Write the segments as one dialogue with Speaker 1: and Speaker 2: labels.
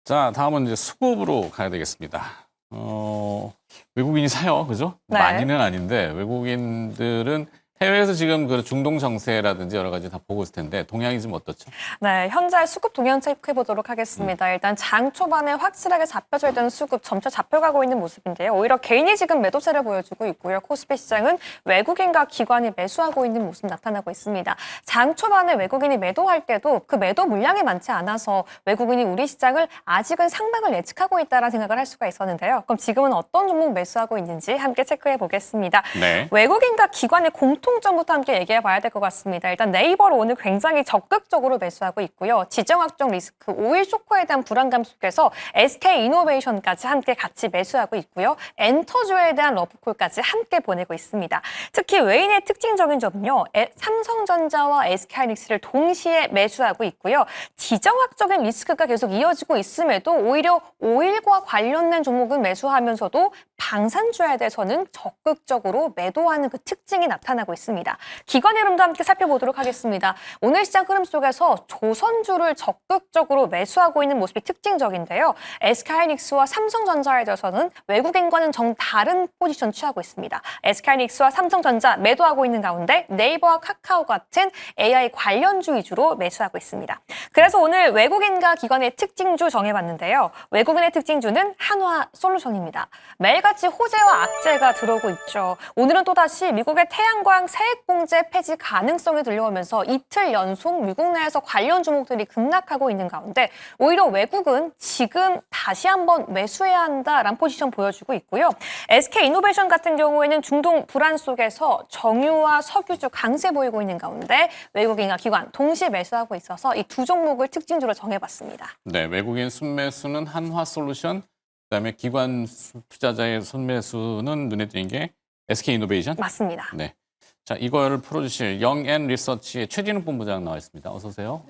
Speaker 1: 자, 다음은 이제 수급으로 가야 되겠습니다. 외국인이 사요, 그죠?
Speaker 2: 네.
Speaker 1: 많이는 아닌데 외국인들은 해외에서 지금 그 중동 정세라든지 여러 가지 다 보고 있을 텐데 동향이 좀 어떻죠?
Speaker 2: 네, 현재 수급 동향 체크해 보도록 하겠습니다. 일단 장 초반에 확실하게 잡혀져 있던 수급 점차 잡혀가고 있는 모습인데요. 오히려 개인이 지금 매도세를 보여주고 있고요. 코스피 시장은 외국인과 기관이 매수하고 있는 모습 나타나고 있습니다. 장 초반에 외국인이 매도할 때도 그 매도 물량이 많지 않아서 외국인이 우리 시장을 아직은 상방을 예측하고 있다라는 생각을 할 수가 있었는데요. 그럼 지금은 어떤 종목 매수하고 있는지 함께 체크해 보겠습니다.
Speaker 1: 네.
Speaker 2: 외국인과 기관의 공통점부터 함께 얘기해 봐야 될 것 같습니다. 일단 네이버를 오늘 굉장히 적극적으로 매수하고 있고요. 지정학적 리스크, 오일 쇼크에 대한 불안감 속에서 SK이노베이션까지 함께 같이 매수하고 있고요. 엔터주에 대한 러브콜까지 함께 보내고 있습니다. 특히 외인의 특징적인 점은요. 삼성전자와 SK하이닉스를 동시에 매수하고 있고요. 지정학적인 리스크가 계속 이어지고 있음에도 오히려 오일과 관련된 종목은 매수하면서도 방산주에 대해서는 적극적으로 매도하는 그 특징이 나타나고 있습니다. 기관 흐름도 함께 살펴보도록 하겠습니다. 오늘 시장 흐름 속에서 조선주를 적극적으로 매수하고 있는 모습이 특징적인데요. SK하이닉스와 삼성전자에 대해서는 외국인과는 정다른 포지션 취하고 있습니다. SK하이닉스와 삼성전자 매도하고 있는 가운데 네이버와 카카오 같은 AI 관련주 위주로 매수하고 있습니다. 그래서 오늘 외국인과 기관의 특징주 정해봤는데요. 외국인의 특징주는 한화솔루션입니다. 매일같이 호재와 악재가 들어오고 있죠. 오늘은 또다시 미국의 태양광 세액공제 폐지 가능성이 들려오면서 이틀 연속 미국 내에서 관련 종목들이 급락하고 있는 가운데 오히려 외국은 지금 다시 한번 매수해야 한다라는 포지션 보여주고 있고요. SK이노베이션 같은 경우에는 중동 불안 속에서 정유와 석유주 강세 보이고 있는 가운데 외국인과 기관 동시에 매수하고 있어서 이 두 종목을 특징주로 정해봤습니다.
Speaker 1: 네, 외국인 순매수는 한화솔루션, 그다음에 기관 투자자의 순매수는 눈에 띄는 게 SK이노베이션.
Speaker 2: 맞습니다.
Speaker 1: 네. 자, 이걸 풀어주실 영앤 리서치의 최진욱 본부장 나와 있습니다. 어서 오세요.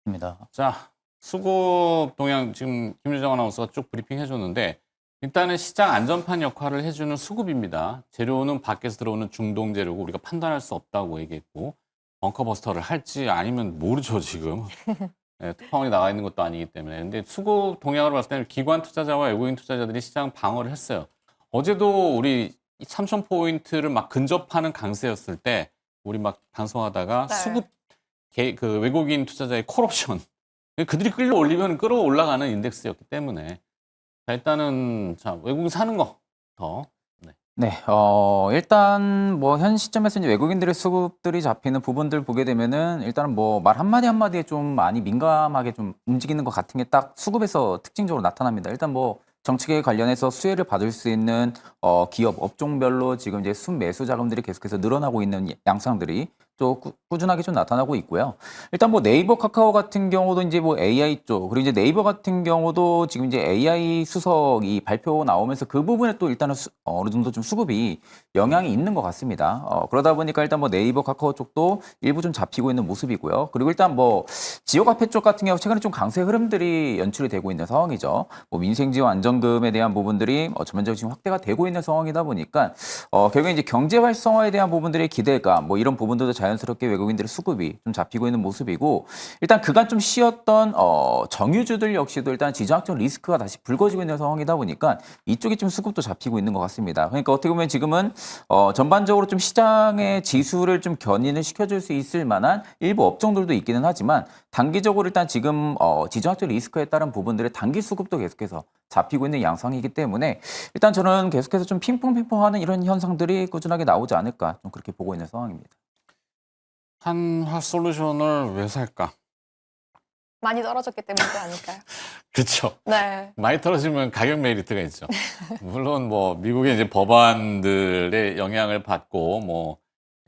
Speaker 3: 입니다.
Speaker 1: 자, 수급 동향 지금 김유정 아나운서가 쭉 브리핑 해줬는데 일단은 시장 안전판 역할을 해주는 수급입니다. 재료는 밖에서 들어오는 중동 재료고 우리가 판단할 수 없다고 얘기했고 벙커버스터를 할지 아니면 모르죠 지금. 네, 특파원이 나가 있는 것도 아니기 때문에. 근데 수급 동향으로 봤을 때는 기관 투자자와 외국인 투자자들이 시장 방어를 했어요. 어제도 우리 3,000포인트를 막 근접하는 강세였을 때 우리 막 방송하다가
Speaker 2: 네.
Speaker 1: 수급 그 외국인 투자자의 콜옵션 그들이 끌어올리면 끌어올라가는 인덱스였기 때문에 자, 일단은 자 외국인 사는 거 더.
Speaker 3: 네, 일단 뭐 현 시점에서 이제 외국인들의 수급들이 잡히는 부분들 보게 되면은 일단은 뭐 말 한마디 한마디에 좀 많이 민감하게 좀 움직이는 것 같은 게 딱 수급에서 특징적으로 나타납니다. 일단 뭐 정책에 관련해서 수혜를 받을 수 있는 기업 업종별로 지금 이제 순매수 자금들이 계속해서 늘어나고 있는 양상들이 또 꾸준하게 좀 나타나고 있고요. 일단 뭐 네이버, 카카오 같은 경우도 이제 뭐 AI 쪽, 그리고 이제 네이버 같은 경우도 지금 이제 AI 수석이 발표 나오면서 그 부분에 또 일단은 어느 정도 좀 수급이 영향이 있는 것 같습니다. 그러다 보니까 일단 뭐 네이버, 카카오 쪽도 일부 좀 잡히고 있는 모습이고요. 그리고 일단 뭐 지역화폐 쪽 같은 경우 최근에 좀 강세 흐름들이 연출이 되고 있는 상황이죠. 뭐 민생지원 안정금에 대한 부분들이 전면적으로 지금 확대가 되고 있는 상황이다 보니까 결국에 이제 경제 활성화에 대한 부분들의 기대감, 뭐 이런 부분들도 자연스럽게 외국인들의 수급이 좀 잡히고 있는 모습이고 일단 그간 좀 쉬었던 정유주들 역시도 일단 지정학적 리스크가 다시 불거지고 있는 상황이다 보니까 이쪽이 좀 수급도 잡히고 있는 것 같습니다. 그러니까 어떻게 보면 지금은 전반적으로 좀 시장의 지수를 좀 견인을 시켜줄 수 있을 만한 일부 업종들도 있기는 하지만 단기적으로 일단 지금 지정학적 리스크에 따른 부분들의 단기 수급도 계속해서 잡히고 있는 양상이기 때문에 일단 저는 계속해서 좀 핑퐁핑퐁하는 이런 현상들이 꾸준하게 나오지 않을까 좀 그렇게 보고 있는 상황입니다.
Speaker 1: 한화솔루션을 왜 살까?
Speaker 2: 많이 떨어졌기 때문이 아닐까요?
Speaker 1: 그렇죠.
Speaker 2: 네.
Speaker 1: 많이 떨어지면 가격 메리트가 있죠. 물론 뭐 미국의 이제 법안들의 영향을 받고 뭐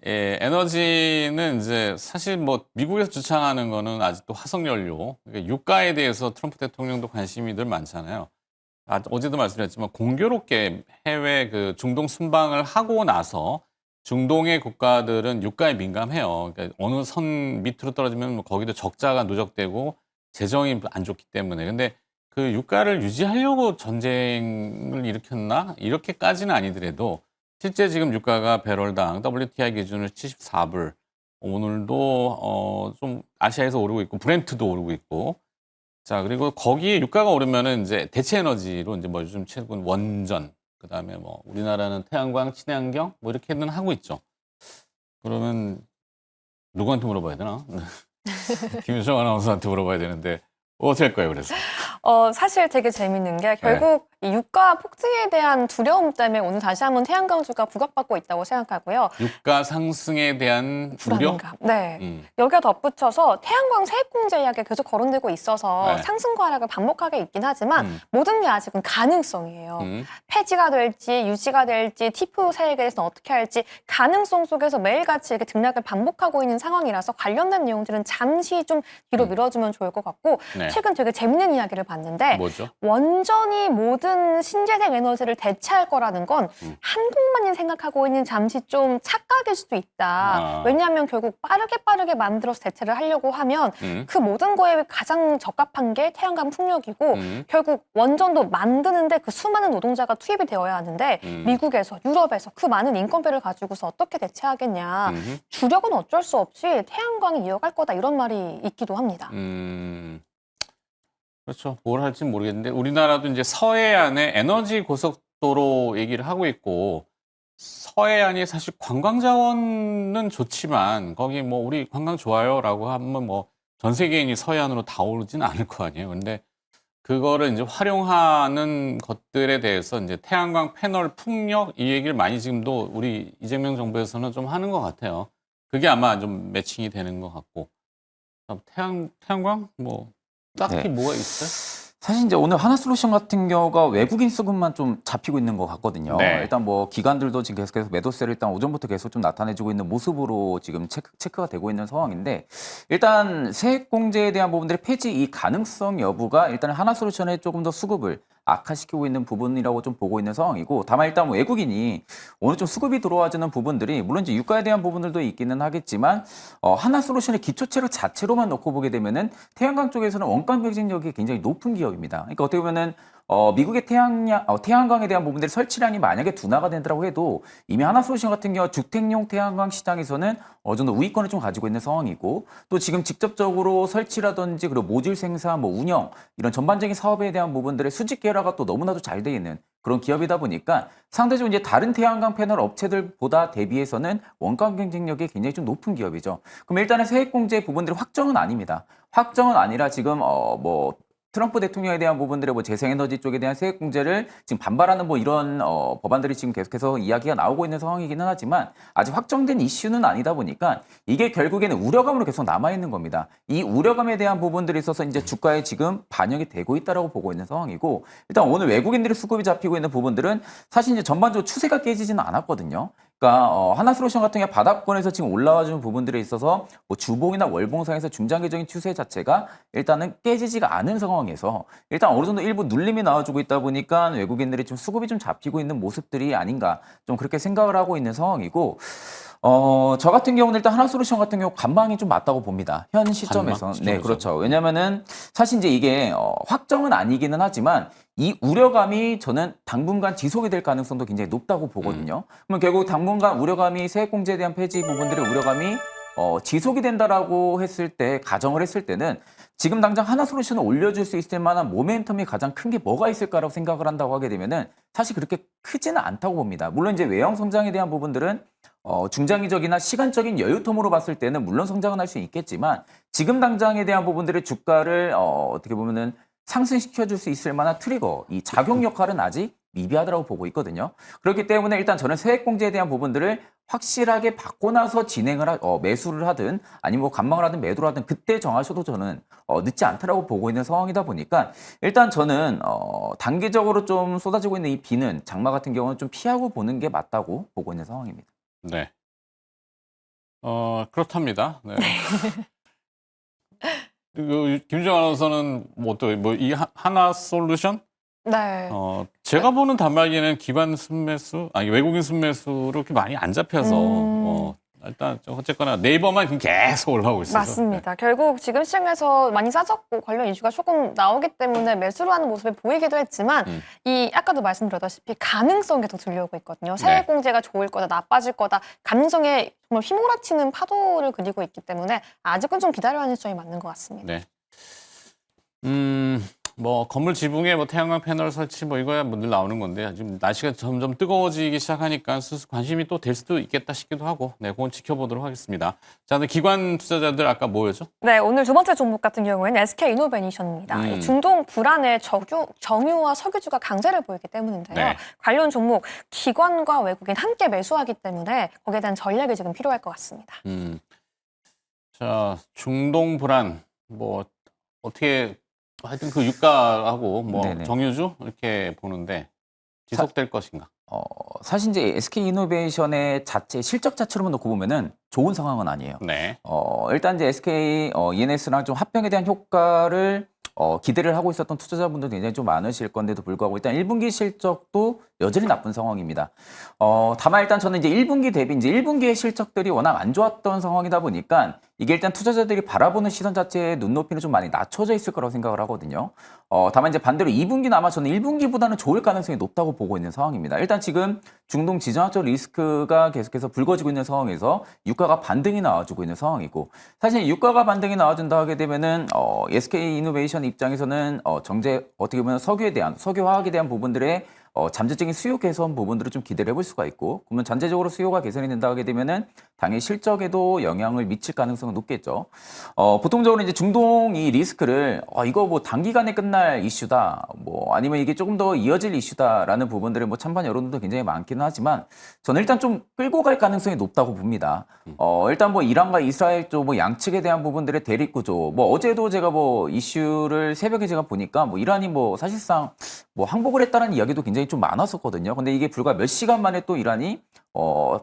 Speaker 1: 에너지는 이제 사실 뭐 미국에서 주창하는 거는 아직도 화석연료, 그러니까 유가에 대해서 트럼프 대통령도 관심이 늘 많잖아요. 어제도 말씀드렸지만 공교롭게 해외 그 중동 순방을 하고 나서 중동의 국가들은 유가에 민감해요. 그러니까 어느 선 밑으로 떨어지면 뭐 거기도 적자가 누적되고 재정이 안 좋기 때문에. 근데 그 유가를 유지하려고 전쟁을 일으켰나? 이렇게까지는 아니더라도 실제 지금 유가가 배럴당 WTI 기준으로 74불. 오늘도 좀 아시아에서 오르고 있고 브렌트도 오르고 있고 자, 그리고 거기에 유가가 오르면은 이제 대체 에너지로 이제 뭐 요즘 최근 원전, 그다음에 뭐 우리나라는 태양광, 친환경 뭐 이렇게는 하고 있죠. 그러면 누구한테 물어봐야 되나? 김유정 아나운서한테 물어봐야 되는데 어떻게 할 거예요, 그래서?
Speaker 2: 사실 되게 재밌는 게 결국 이 유가 폭등에 대한 두려움 때문에 오늘 다시 한번 태양광주가 부각받고 있다고 생각하고요.
Speaker 1: 유가 상승에 대한 우려?
Speaker 2: 불안감. 네. 여기에 덧붙여서 태양광 세액공제 이야기가 계속 거론되고 있어서
Speaker 1: 네.
Speaker 2: 상승과 하락을 반복하게 있긴 하지만 모든 게 아직은 가능성이에요. 폐지가 될지 유지가 될지 TPO 세액에 대해서는 어떻게 할지 가능성 속에서 매일같이 이렇게 등락을 반복하고 있는 상황이라서 관련된 내용들은 잠시 좀 뒤로 밀어주면 좋을 것 같고
Speaker 1: 네.
Speaker 2: 최근 되게 재밌는 이야기를 봤는데
Speaker 1: 뭐죠?
Speaker 2: 원전이 모든 신재생 에너지를 대체할 거라는 건 한국만이 생각하고 있는 잠시 좀 착각일 수도 있다. 왜냐하면 결국 빠르게 만들어서 대체를 하려고 하면 그 모든 거에 가장 적합한 게 태양광 풍력이고 결국 원전도 만드는데 그 수많은 노동자가 투입이 되어야 하는데 미국에서 유럽에서 그 많은 인건비를 가지고서 어떻게 대체하겠냐. 주력은 어쩔 수 없이 태양광이 이어갈 거다 이런 말이 있기도 합니다.
Speaker 1: 그렇죠. 뭘 할지 모르겠는데 우리나라도 이제 서해안에 에너지 고속도로 얘기를 하고 있고 서해안이 사실 관광 자원은 좋지만 거기 뭐 우리 관광 좋아요라고 하면 뭐 전 세계인이 서해안으로 다 오르진 않을 거 아니에요. 근데 그거를 이제 활용하는 것들에 대해서 이제 태양광 패널 풍력 이 얘기를 많이 지금도 우리 이재명 정부에서는 좀 하는 것 같아요. 그게 아마 좀 매칭이 되는 것 같고 태양광 뭐 딱히
Speaker 3: 네.
Speaker 1: 뭐가 있어요?
Speaker 3: 사실 이제 오늘 하나솔루션 같은 경우가 외국인 수급만 좀 잡히고 있는 것 같거든요.
Speaker 1: 네.
Speaker 3: 일단 뭐 기관들도 지금 계속해서 매도세를 일단 오전부터 계속 좀 나타내주고 있는 모습으로 지금 체크가 되고 있는 상황인데 일단 세액공제에 대한 부분들의 폐지 이 가능성 여부가 일단 하나솔루션에 조금 더 수급을 악화시키고 있는 부분이라고 좀 보고 있는 상황이고 다만 일단 외국인이 오늘 좀 수급이 들어와주는 부분들이 물론 이제 유가에 대한 부분들도 있기는 하겠지만 하나솔루션의 기초체력 자체로만 놓고 보게 되면은 태양광 쪽에서는 원가 경쟁력이 굉장히 높은 기업입니다. 그러니까 어떻게 보면은 미국의 태양광에 대한 부분들의 설치량이 만약에 둔화가 된다고 해도 이미 하나솔루션 같은 경우 주택용 태양광 시장에서는 어느 정도 우위권을 좀 가지고 있는 상황이고 또 지금 직접적으로 설치라든지 그리고 모듈 생산, 뭐 운영 이런 전반적인 사업에 대한 부분들의 수직 계라가 또 너무나도 잘 돼 있는 그런 기업이다 보니까 상대적으로 이제 다른 태양광 패널 업체들보다 대비해서는 원가 경쟁력이 굉장히 좀 높은 기업이죠. 그럼 일단은 세액공제 부분들이 확정은 아닙니다. 확정은 아니라 지금 트럼프 대통령에 대한 부분들의 뭐 재생에너지 쪽에 대한 세액공제를 지금 반발하는 뭐 이런 법안들이 지금 계속해서 이야기가 나오고 있는 상황이기는 하지만 아직 확정된 이슈는 아니다 보니까 이게 결국에는 우려감으로 계속 남아 있는 겁니다. 이 우려감에 대한 부분들이 있어서 이제 주가에 지금 반영이 되고 있다라고 보고 있는 상황이고 일단 오늘 외국인들의 수급이 잡히고 있는 부분들은 사실 이제 전반적으로 추세가 깨지지는 않았거든요. 그러니까 하나솔루션 같은 경우 바닥권에서 지금 올라와주는 부분들에 있어서 뭐 주봉이나 월봉상에서 중장기적인 추세 자체가 일단은 깨지지가 않은 상황에서 일단 어느 정도 일부 눌림이 나와주고 있다 보니까 외국인들이 좀 수급이 좀 잡히고 있는 모습들이 아닌가 좀 그렇게 생각을 하고 있는 상황이고 저 같은 경우는 일단 하나솔루션 같은 경우 관망이 좀 맞다고 봅니다. 현 시점에서. 네, 그렇죠. 왜냐면은 사실 이제 이게 확정은 아니기는 하지만 이 우려감이 저는 당분간 지속이 될 가능성도 굉장히 높다고 보거든요. 그러면 결국 당분간 우려감이 세액공제에 대한 폐지 부분들의 우려감이 지속이 된다라고 했을 때 가정을 했을 때는 지금 당장 하나솔루션을 올려줄 수 있을 만한 모멘텀이 가장 큰 게 뭐가 있을까라고 생각을 한다고 하게 되면은 사실 그렇게 크지는 않다고 봅니다. 물론 이제 외형 성장에 대한 부분들은 중장기적이나 시간적인 여유텀으로 봤을 때는 물론 성장은 할 수 있겠지만 지금 당장에 대한 부분들의 주가를 어떻게 보면은 상승시켜줄 수 있을 만한 트리거, 이 작용 역할은 아직 미비하다고 보고 있거든요. 그렇기 때문에 일단 저는 세액공제에 대한 부분들을 확실하게 받고 나서 매수를 하든 아니면 뭐 관망을 하든 매도를 하든 그때 정하셔도 저는 늦지 않다라고 보고 있는 상황이다 보니까 일단 저는 단기적으로 좀 쏟아지고 있는 이 비는 장마 같은 경우는 좀 피하고 보는 게 맞다고 보고 있는 상황입니다.
Speaker 1: 네. 그렇답니다. 네. 김주영 아나운서는 이 하나솔루션?
Speaker 2: 네.
Speaker 1: 제가 보는 단말기에는 기관 순매수, 외국인 순매수로 그렇게 많이 안 잡혀서 일단 어쨌거나 네이버만 계속 올라오고 있어요.
Speaker 2: 맞습니다. 결국 지금 시장에서 많이 싸졌고 관련 이슈가 조금 나오기 때문에 매수를 하는 모습이 보이기도 했지만 이 아까도 말씀드렸다시피 가능성이 계속 들려오고 있거든요. 세액공제가 좋을 거다, 나빠질 거다. 가능성에 정말 휘몰아치는 파도를 그리고 있기 때문에 아직은 좀 기다려야 하는 시점이 맞는 것 같습니다.
Speaker 1: 네. 뭐 건물 지붕에 뭐 태양광 패널 설치 뭐 이거야 뭐 늘 나오는 건데 지금 날씨가 점점 뜨거워지기 시작하니까 슬슬 관심이 또 될 수도 있겠다 싶기도 하고 네, 그건 지켜보도록 하겠습니다. 자, 근데 기관 투자자들 아까 뭐였죠?
Speaker 2: 네, 오늘 두 번째 종목 같은 경우에는 SK 이노베이션입니다. 이 중동 불안에 정유와 석유주가 강세를 보이기 때문인데요.
Speaker 1: 네.
Speaker 2: 관련 종목 기관과 외국인 함께 매수하기 때문에 거기에 대한 전략이 지금 필요할 것 같습니다.
Speaker 1: 자, 중동 불안 뭐 어떻게 하여튼 그 유가하고 뭐
Speaker 3: 네네.
Speaker 1: 정유주 이렇게 보는데 지속될 것인가?
Speaker 3: 사실 이제 SK 이노베이션의 자체 실적 자체로만 놓고 보면은 좋은 상황은 아니에요.
Speaker 1: 네.
Speaker 3: 일단 이제 SK ENS랑 좀 합병에 대한 효과를 기대를 하고 있었던 투자자분들도 굉장히 좀 많으실 건데도 불구하고 일단 1분기 실적도 여전히 나쁜 상황입니다. 다만 일단 저는 이제 1분기 대비 이제 1분기의 실적들이 워낙 안 좋았던 상황이다 보니까 이게 일단 투자자들이 바라보는 시선 자체의 눈높이는 좀 많이 낮춰져 있을 거라고 생각을 하거든요. 다만 이제 반대로 2분기는 아마 저는 1분기보다는 좋을 가능성이 높다고 보고 있는 상황입니다. 일단 지금 중동 지정학적 리스크가 계속해서 불거지고 있는 상황에서 유가가 반등이 나와주고 있는 상황이고 사실 유가가 반등이 나와준다 하게 되면은 SK 이노베이션 입장에서는 어떻게 보면 석유화학에 대한 부분들의 잠재적인 수요 개선 부분들을 좀 기대를 해볼 수가 있고 그러면 잠재적으로 수요가 개선이 된다 하게 되면은 당연히 실적에도 영향을 미칠 가능성은 높겠죠. 보통적으로 이제 중동 이 리스크를 이거 뭐 단기간에 끝날 이슈다, 뭐 아니면 이게 조금 더 이어질 이슈다라는 부분들을 뭐 찬반 여론도 굉장히 많기는 하지만 저는 일단 좀 끌고 갈 가능성이 높다고 봅니다. 일단 뭐 이란과 이스라엘 쪽 뭐 양측에 대한 부분들의 대립 구조, 뭐 어제도 제가 뭐 이슈를 새벽에 제가 보니까 뭐 이란이 뭐 사실상 뭐 항복을 했다는 이야기도 굉장히 좀 많았었거든요. 근데 이게 불과 몇 시간 만에 또 이란이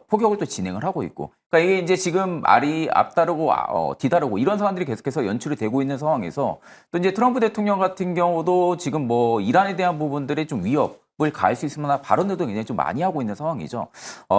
Speaker 3: 포격을 또 진행을 하고 있고. 그러니까 이게 이제 지금 말이 앞다르고 뒤다르고 이런 상황들이 계속해서 연출이 되고 있는 상황에서 또 이제 트럼프 대통령 같은 경우도 지금 뭐 이란에 대한 부분들의 좀 위협을 가할 수 있을 만한 발언들도 굉장히 좀 많이 하고 있는 상황이죠.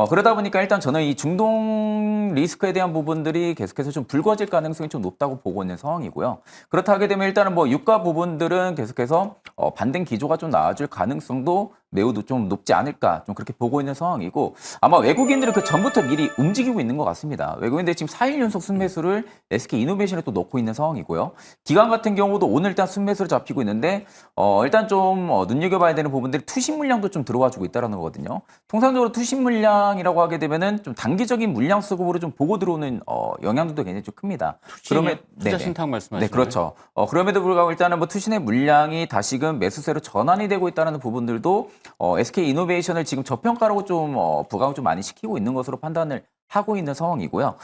Speaker 3: 그러다 보니까 일단 저는 이 중동 리스크에 대한 부분들이 계속해서 좀 불거질 가능성이 좀 높다고 보고 있는 상황이고요. 그렇다 하게 되면 일단은 뭐 유가 부분들은 계속해서 반등 기조가 좀 나아질 가능성도 매우 좀 높지 않을까 좀 그렇게 보고 있는 상황이고 아마 외국인들은 그 전부터 미리 움직이고 있는 것 같습니다. 외국인들이 지금 4일 연속 순매수를 SK 이노베이션에 또 넣고 있는 상황이고요. 기관 같은 경우도 오늘 일단 순매수를 잡히고 있는데 일단 좀 눈여겨봐야 되는 부분들이 투심 물량도 좀 들어와주고 있다는 거거든요. 통상적으로 투심 물량이라고 하게 되면은 좀 단기적인 물량 수급으로 좀 보고 들어오는 영향도 굉장히 좀 큽니다. 그러면
Speaker 1: 투자 신탁 말씀하시는
Speaker 3: 네, 그렇죠. 그럼에도 불구하고 일단은 뭐 투신의 물량이 다시금 매수세로 전환이 되고 있다는 부분들도 SK 이노베이션을 지금 저평가라고 좀 부각을 좀 많이 시키고 있는 것으로 판단을 하고 있는 상황이고요.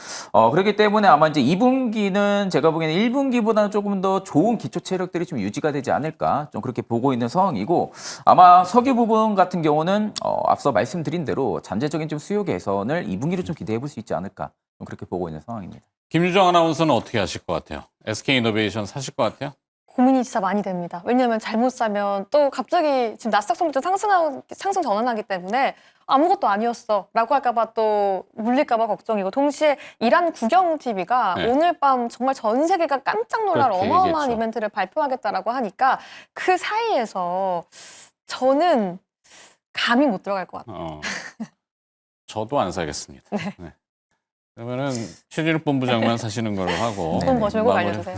Speaker 3: 그렇기 때문에 아마 이제 2분기는 제가 보기에는 1분기보다는 조금 더 좋은 기초 체력들이 좀 유지가 되지 않을까 좀 그렇게 보고 있는 상황이고 아마 석유 부분 같은 경우는 앞서 말씀드린 대로 잠재적인 좀 수요 개선을 2분기로 좀 기대해 볼 수 있지 않을까 좀 그렇게 보고 있는 상황입니다.
Speaker 1: 김유정 아나운서는 어떻게 하실 것 같아요? SK 이노베이션 사실 것 같아요?
Speaker 2: 고민이 진짜 많이 됩니다. 왜냐하면 잘못 사면 또 갑자기 지금 나스닥 성적 상승 전환하기 때문에 아무것도 아니었어 라고 할까봐 또 물릴까봐 걱정이고 동시에 이란 국영 TV가
Speaker 1: 네.
Speaker 2: 오늘 밤 정말 전 세계가 깜짝 놀랄
Speaker 1: 그렇게
Speaker 2: 어마어마한
Speaker 1: 얘기했죠.
Speaker 2: 이벤트를 발표하겠다라고 하니까 그 사이에서 저는 감이 못 들어갈 것 같아요.
Speaker 1: 저도 안 사겠습니다. 네. 그러면은 최진욱 본부장만 사시는 걸로 하고
Speaker 2: 돈
Speaker 3: 네.
Speaker 2: 버시고
Speaker 1: 마무리-
Speaker 2: 알려주세요.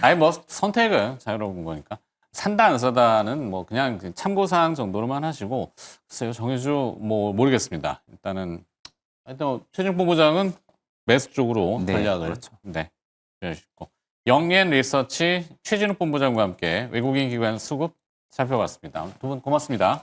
Speaker 1: 아니 뭐 선택은 자유로운 거니까 산다 안 사다는 뭐 그냥 참고사항 정도로만 하시고 글쎄요 정유주 뭐 모르겠습니다. 일단은 하여튼 최진욱 본부장은 매수 쪽으로
Speaker 3: 네,
Speaker 1: 전략을
Speaker 3: 그렇죠.
Speaker 1: 네 해주시고 영앤 리서치 최진욱 본부장과 함께 외국인 기관 수급 살펴봤습니다. 두 분 고맙습니다.